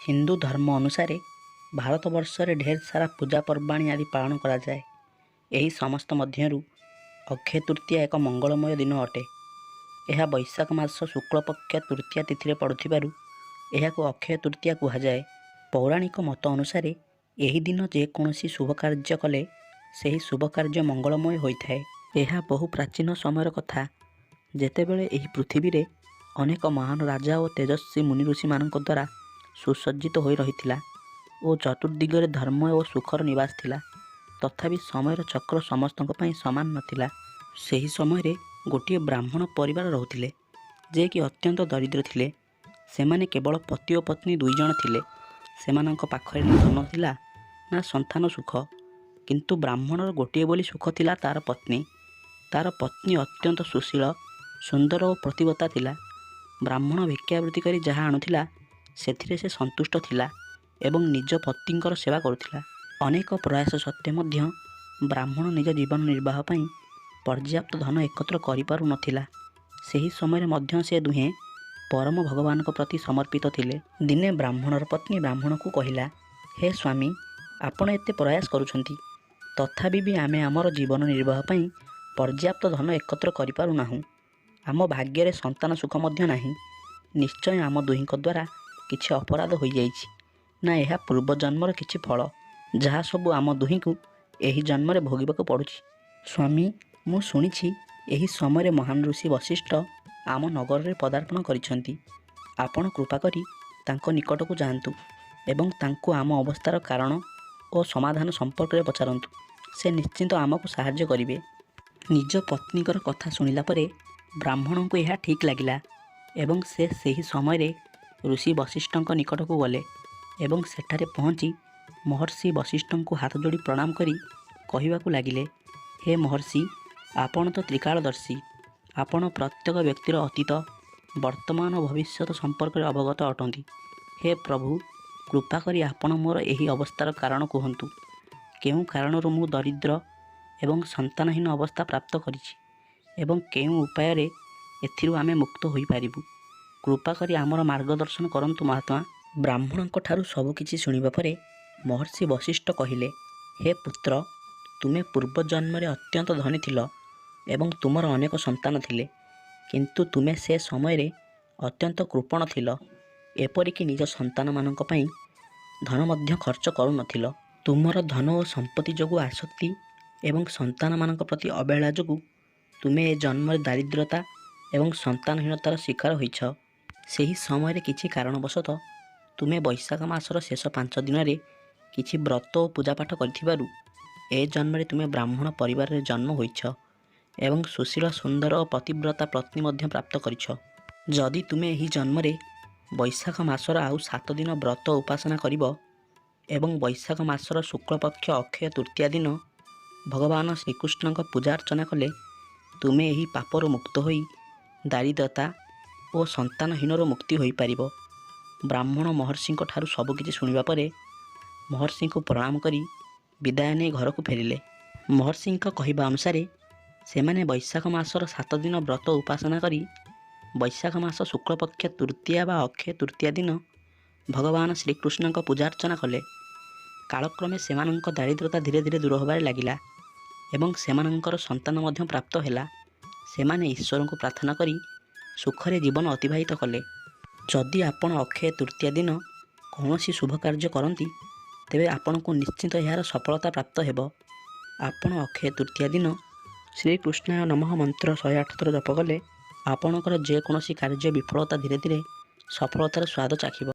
हिंदू धर्म अनुसार भारतवर्ष रे ढेर सारा पूजा पर्वाणी आदि पालन कराए। यही समस्त मध्यरु अक्षय तृतीया एक मंगलमय दिन अटे। यह बैशाख मास शुक्ल पक्ष तृतीया तिथि पड़ुथिबारु एहाको अक्षय तृतीया कुहाଯାଏ। पौराणिक मत अनुसार यही दिन जेकोसी शुभ कार्य कले सही शुभ कार्य मंगलमय होइथाए। यह बहु प्राचीन समयर कथा, जेतेबेले एही पृथ्वी रे अनेक महान राजा और तेजस्वी मुनि ऋषि मानक द्वारा सुसज्जित हो रही और चतुर्दिगरे धर्म और सुखर निवास थिला। तथापि समयर चक्र समस्त समान नथिला। सही समय रे गोटे ब्राह्मण परिवार रहुथिले, जे कि अत्यंत दरिद्र थिले। सेमाने केवल पति और पत्नी दुई जण थिले। सेमानंक पाखरे ना धन थिला ना संतान सुख, किंतु ब्राह्मणर गोटे बोली सुख थिला तार पत्नी। तार पत्नी अत्यंत सुशील, सुंदर और प्रतिभा थिला। ब्राह्मण भिक्षावृत्ति करी जहाँ आणुथिला सेथिरे से संतुष्ट थिला एवं निज पतिंकर सेवा करुथिला। अनेक प्रयास सत्वे मध्य ब्राह्मण निज जीवन निर्वाह पई पर्याप्त धन एकत्र करि पारु नथिला। सेही समय मध्य से दुहे परम भगवान प्रति समर्पित थिले। दिने ब्राह्मणर पत्नी ब्राह्मण को कहिला, हे स्वामी, आपण एते प्रयास करुछंती, तथापि भी आमे आमर जीवन निर्वाह पई पर्याप्त धन एकत्र करि पारु नाहु। आम भाग्य रे संतान सुख मध्य नाही। निश्चय आम दुहींक द्वारा किछि अपराध हो जाइछि, ना यह पूर्व जन्मर किछि फल, जहाँ सबु आम दुही को एही जन्म रे भोगिबाक पड़ुछि। स्वामी, मु शुणिछि एही समय रे महान ऋषि वशिष्ठ आम नगर रे पदार्पण करिसंती। आपण कृपा करी तांको निकट को जांतु एवं तांको आम अवस्थार कारण और समाधान संपर्क रे पचारंतु। से निश्चिंत आमको सहाय्य करिवे। निज पत्नीकर कथा सुनिला परे ब्राह्मण को यह ठीक लगिला एवं से सही समय रे ऋषि वशिष्ठଙ୍କ निकट को गले एवं सेठारे पहुँची महर्षि वशिष्ठ को हाथ जोड़ी प्रणाम करी कहवाकू लगिले, हे महर्षि, आपण तो त्रिकालदर्शी। आपण प्रत्येक व्यक्तिर अतीत, वर्तमान और भविष्यत संपर्क में अवगत अटंती। हे प्रभु, कृपा करी आपण मोर एही अवस्थार कारण कहतु। केउं कारणरू मु दरिद्र एवं संतानहीन अवस्था प्राप्त करिछि एवं केउं उपाय रे एथिरु आमे मुक्त होई पारिबु। कृपा करी आमर मार्गदर्शन करंतु महात्मा। ब्राह्मणଙ୍କ ଠାରୁ ସବୁକିଛି ଶୁଣିବା ପରେ महर्षि वशिष्ठ कहिले, हे पुत्र, तुमे पूर्व जन्मरे अत्यंत धनी थिल एवं तुमर अनेक संतान थिले, किंतु तुमे से समय रे अत्यंत कृपण थिल। एपरिकी निज संतान मानक पई धन मध्य खर्च करू नथिल। तुमर धन और संपत्ति जोगु आसक्ति एवं संतान मानक प्रति अवहेला जोगु तुमे ए जन्म दारिद्रता एवं संतानहीनतार शिकार होइछ। सेही समय रे किछि कारणवशतः तुमे बैशाख मासर शेष 5 दिन रे किछि व्रत और पूजापाठ करिथिबारु ए जन्म रे तुमे ब्राह्मण परिवार रे जन्म होइछ एवं सुशील, सुंदर और पतिव्रता पत्नी मध्य प्राप्त करिछ। जदि तुमे एही जन्म रे बैशाख मासर आउ 7 दिन व्रत उपासना करिब एवं बैशाख मासर शुक्ल पक्ष अक्षय तृतीया दिन भगवान श्रीकृष्ण पूजा अर्चना कले तुमे एही पापर मुक्त होई दारिद्रता और संतानहीनर मुक्ति होई पारिबो। ब्राह्मण महर्षि ठारू सबकिछि शुणिबा परे महर्षि को प्रणाम करी विदाय नहीं घर को फेरिले। महर्षि कहवा अनुसार सेमाने बैशाख मासर 7 दिन व्रत उपासना करी बैशाख मास शुक्ल पक्ष तृतीया बा अक्षय तृतीया दिन भगवान श्रीकृष्ण पूजा अर्चना कले। कालक्रमे सेमानंक दारिद्रता धीरे धीरे दूर होबार लागिला एवं सेमानंकर संतान मध्य प्राप्त हैला। सेमाने ईश्वर को प्रार्थना करी सुखरे जीवन अतिबाहित कले। जदि आपण अक्षय तृतीया दिन कौनसी शुभ कार्य करती तेबे आपण को निश्चित यार सफलता प्राप्त हेब। आपण अक्षय तृतीया दिन श्रीकृष्णाय नमः मंत्र 108 थर जप कले आपणकर जेकोसी कार्य विफलता धीरे धीरे सफलतार स्वाद चाखिब।